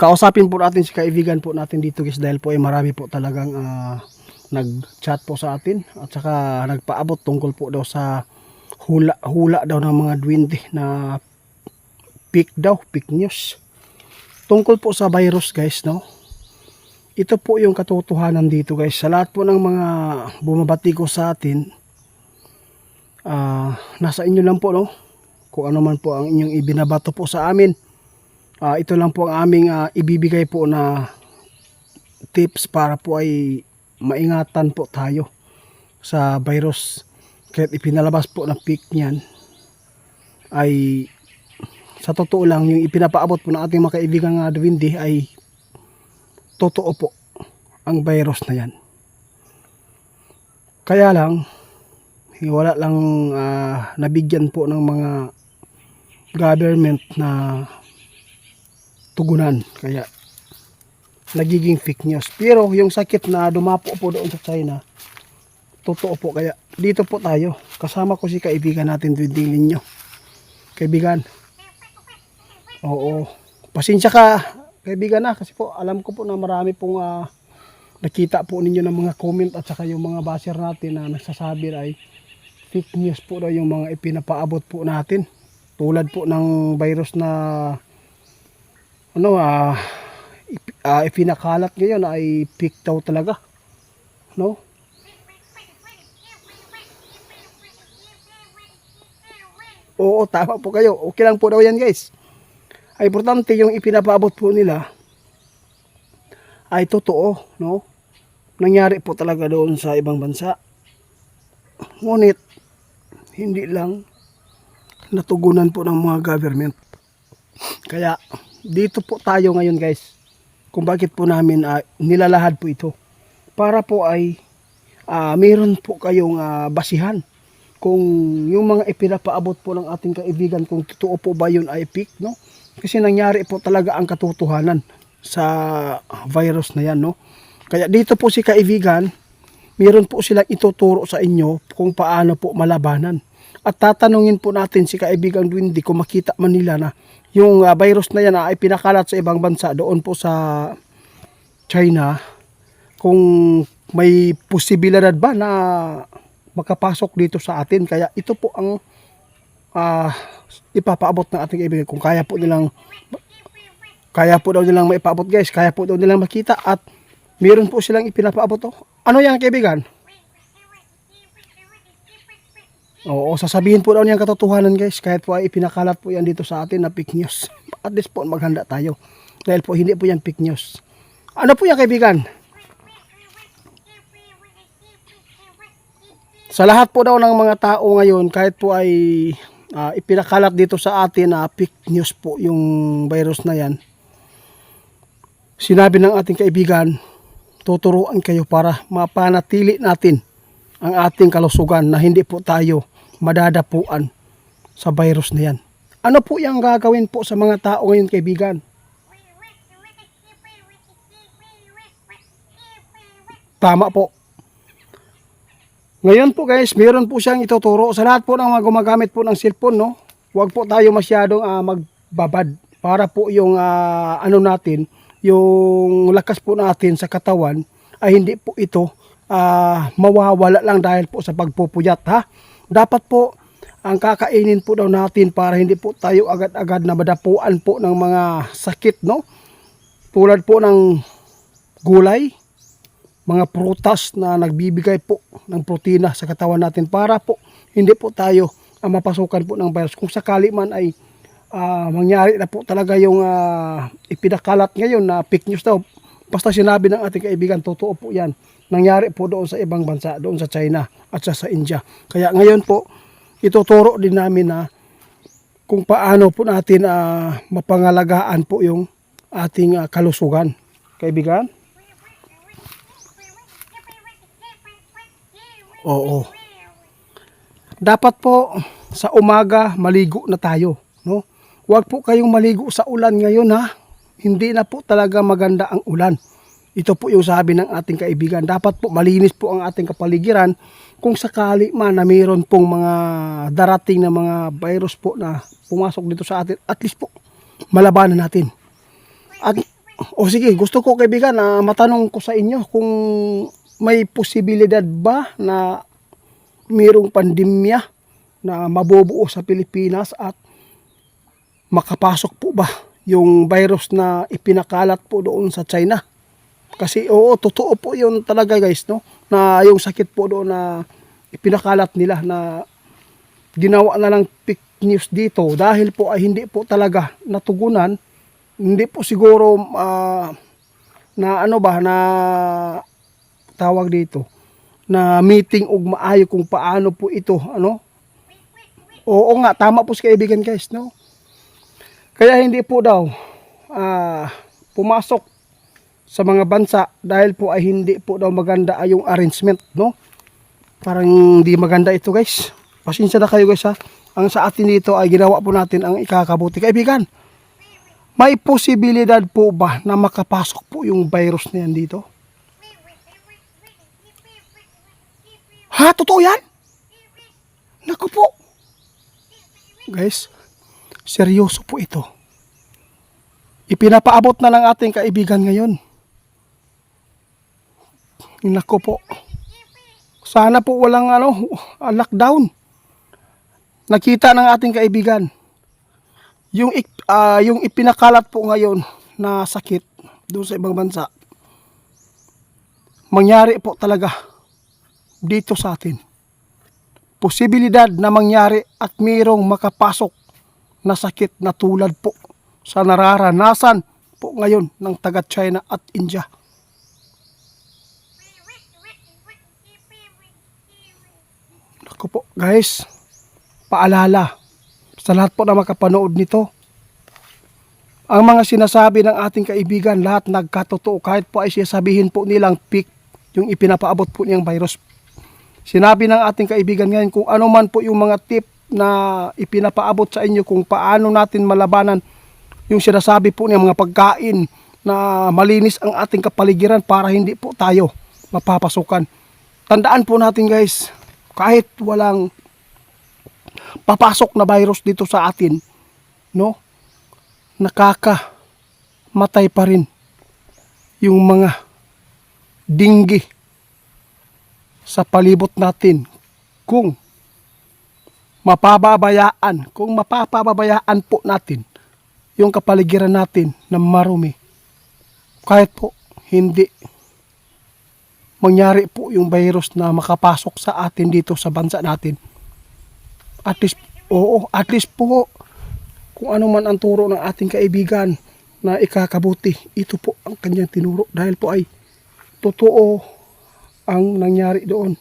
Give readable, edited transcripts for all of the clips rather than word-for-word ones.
kausapin po natin si kaibigan po natin dito guys, dahil po ay marami po talagang nag-chat po sa atin at saka nagpaabot tungkol po daw sa hula daw ng mga duwende na fake news tungkol po sa virus guys, no. Ito po yung katotohanan dito guys, sa lahat po ng mga bumabati ko sa atin, nasa inyo lang po, no, kung ano man po ang inyong ibinabato po sa amin. Ito lang po ang aming ibibigay po na tips para po ay maingatan po tayo sa virus. Kahit ipinalabas po ng peak niyan, ay sa totoo lang yung ipinapaabot po ng ating mga kaibigan nga duwende ay totoo po ang virus na yan. Kaya lang wala lang nabigyan po ng mga government na tugunan, kaya nagiging fake news. Pero yung sakit na dumapo po doon sa China, totoo po. Kaya dito po tayo, kasama ko si kaibigan natin duwende ninyo. Kaibigan, oo, pasensya ka kaibigan na, kasi po alam ko po na marami pong nakita po ninyo ng mga comment at saka yung mga basher natin na nagsasabi ay fake news po daw yung mga ipinapaabot po natin, tulad po ng virus na ipinakalat ngayon ay fake daw talaga, no. Oo, tama po kayo, okay lang po daw yan guys. Ay importante yung ipinapaabot po nila ay totoo, no? Nangyari po talaga doon sa ibang bansa. Ngunit hindi lang natugunan po ng mga government. Kaya dito po tayo ngayon guys, kung bakit po namin nilalahad po ito, para po ay mayroon po kayong basihan kung yung mga ipinapaabot po ng ating kaibigan, kung totoo po ba yun ay fake, no? Kasi nangyari po talaga ang katotohanan sa virus na yan, no? Kaya dito po si kaibigan, meron po silang ituturo sa inyo kung paano po malabanan. At tatanungin po natin si kaibigang duwende kung makita man nila na yung virus na yan ay pinakalat sa ibang bansa doon po sa China, kung may posibilidad ba na makapasok dito sa atin. Kaya ito po ang ipapaabot ng ating kaibigan, kung kaya po daw nilang maipaabot guys, kaya po daw nilang makita, at meron po silang ipinapaabot. Ano yan kaibigan? Oo, sasabihin po daw niyang katotohanan guys, kahit po ay ipinakalat po yan dito sa atin na fake news. At least po maghanda tayo, dahil po hindi po yan fake news. Ano po yan kaibigan? Sa lahat po daw ng mga tao ngayon, kahit po ay ipinakalat dito sa atin na fake news po yung virus na yan, sinabi ng ating kaibigan, tuturuan kayo para mapanatili natin ang ating kalusugan, na hindi po tayo madadapuan sa virus na yan. Ano po yung gagawin po sa mga tao ngayon kaibigan? Tama po. Ngayon po guys, mayroon po siyang ituturo sa lahat po ng mga gumagamit po ng cellphone, no. Huwag po tayo masyadong magbabad, para po yung natin, yung lakas po natin sa katawan ay hindi po ito mawawala lang dahil po sa pagpupuyat, ha. Dapat po ang kakainin po daw natin para hindi po tayo agad-agad na madapuan po ng mga sakit, no. Tulad po ng gulay, mga prutas na nagbibigay po ng protina sa katawan natin, para po hindi po tayo mapasukan po ng virus. Kung sakali man ay mangyari na po talaga yung ipinakalat ngayon na fake news daw, basta sinabi ng ating kaibigan, totoo po yan. Nangyari po doon sa ibang bansa, doon sa China at sa India. Kaya ngayon po, ituturo din namin na kung paano po natin mapangalagaan po yung ating kalusugan. Kaibigan? Oo. Dapat po sa umaga maligo na tayo, no? Huwag po kayong maligo sa ulan ngayon, ha. Hindi na po talaga maganda ang ulan. Ito po yung sabi ng ating kaibigan. Dapat po malinis po ang ating kapaligiran. Kung sakali man na mayroon pong mga darating na mga virus po na pumasok dito sa atin, at least po malabanan natin. At O sige, gusto ko kaibigan na matanong ko sa inyo kung may posibilidad ba na mayroong pandemya na mabubuo sa Pilipinas at makapasok po ba yung virus na ipinakalat po doon sa China? Kasi oo, totoo po yun talaga guys, no? Na yung sakit po doon na ipinakalat nila na ginawa na lang fake news dito dahil po ay hindi po talaga natugunan. Hindi po siguro na ano ba na tawag dito na meeting ug maayo kung paano po ito ano. Oo nga, tama po si kaibigan guys, no? Kaya hindi po daw pumasok sa mga bansa dahil po ay hindi po daw maganda ay yung arrangement, no? Parang hindi maganda ito guys. Pasensya na kayo guys ha. Ang sa atin dito ay ginawa po natin ang ikakabuti. Kaibigan, may posibilidad po ba na makapasok po yung virus na yan dito? Ha? Totoo yan? Naku po. Guys, seryoso po ito. Ipinapaabot na ng ating kaibigan ngayon. Naku po. Sana po walang lockdown. Nakita ng ating kaibigan. Yung ipinakalat po ngayon na sakit doon sa ibang bansa. Mangyari po talaga dito sa atin. Posibilidad na mangyari at mayroong makapasok na sakit na tulad po sa nararanasan po ngayon ng taga China at India. Naku po guys, paalala sa lahat po na makapanood nito. Ang mga sinasabi ng ating kaibigan, lahat nagkatotoo. Kahit po ay sabihin po nilang fake yung ipinapaabot po niyang virus. Sinabi ng ating kaibigan ngayon kung ano man po yung mga tip na ipinapaabot sa inyo kung paano natin malabanan yung sinasabi po niyang mga pagkain na malinis ang ating kapaligiran para hindi po tayo mapapasukan. Tandaan po natin guys, kahit walang papasok na virus dito sa atin, no? Nakakamatay pa rin yung mga dinggi sa palibot natin kung mapapabayaan po natin yung kapaligiran natin na marumi. Kahit po hindi mangyari po yung virus na makapasok sa atin dito sa bansa natin. At least po kung ano man ang turo ng ating kaibigan na ikakabuti, ito po ang kanyang tinuro dahil po ay totoo ang nangyari doon.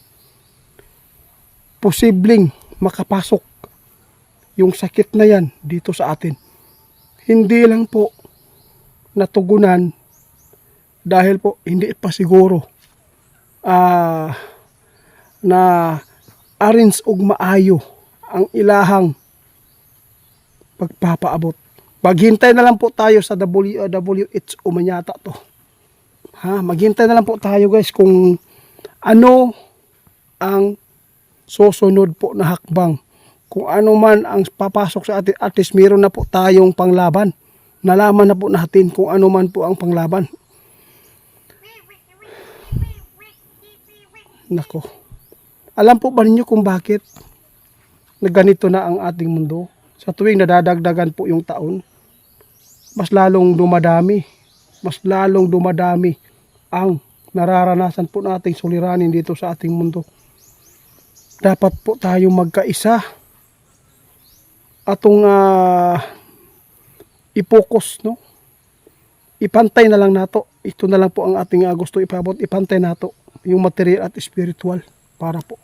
Posibleng makapasok yung sakit na yan dito sa atin. Hindi lang po natugunan dahil po hindi pa siguro na arrange og maayo ang ilahang pagpapaabot. Maghintay na lang po tayo sa WHO manyata to. Maghintay na lang po tayo guys kung ano ang susunod po na hakbang. Kung ano man ang papasok sa atin, at least meron na po tayong panglaban. Nalaman na po natin kung ano man po ang panglaban. Nako. Alam po ba ninyo kung bakit na ganito na ang ating mundo? Sa tuwing nadadagdagan po yung taon, mas lalong dumadami ang nararanasan po nating suliranin dito sa ating mundo. Dapat po tayo magkaisa atong i-focus, no? Ipantay na lang nato. Ito na lang po ang ating gusto ipabot. Ipantay nato yung material at spiritual para po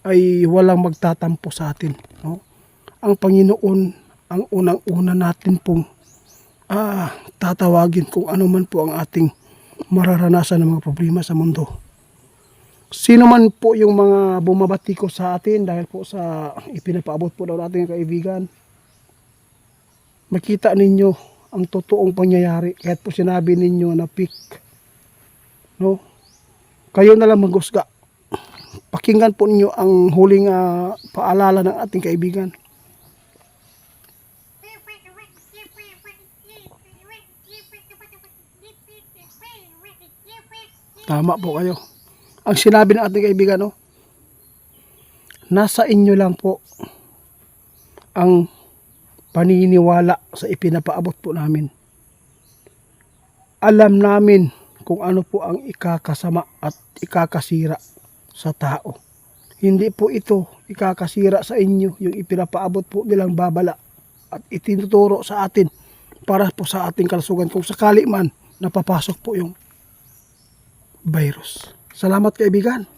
ay walang magtatampo sa atin, no? Ang Panginoon ang unang-una natin pong tatawagin kung ano man po ang ating mararanasan ng mga problema sa mundo. Sino man po yung mga bumabati ko sa atin dahil po sa ipinapaabot po daw natin ng kaibigan, makita ninyo ang totoong pangyayari kahit po sinabi ninyo na fake, no? Kayo na lang maghusga. Pakinggan po ninyo ang huling paalala ng ating kaibigan. Tama po kayo. Ang sinabi ng ating kaibigan, no? Nasa inyo lang po ang paniniwala sa ipinapaabot po namin. Alam namin kung ano po ang ikakasama at ikakasira sa tao. Hindi po ito ikakasira sa inyo yung ipinapaabot po nilang babala at itinuturo sa atin para po sa ating kalusugan kung sakali man napapasok po yung virus. Salamat kaibigan.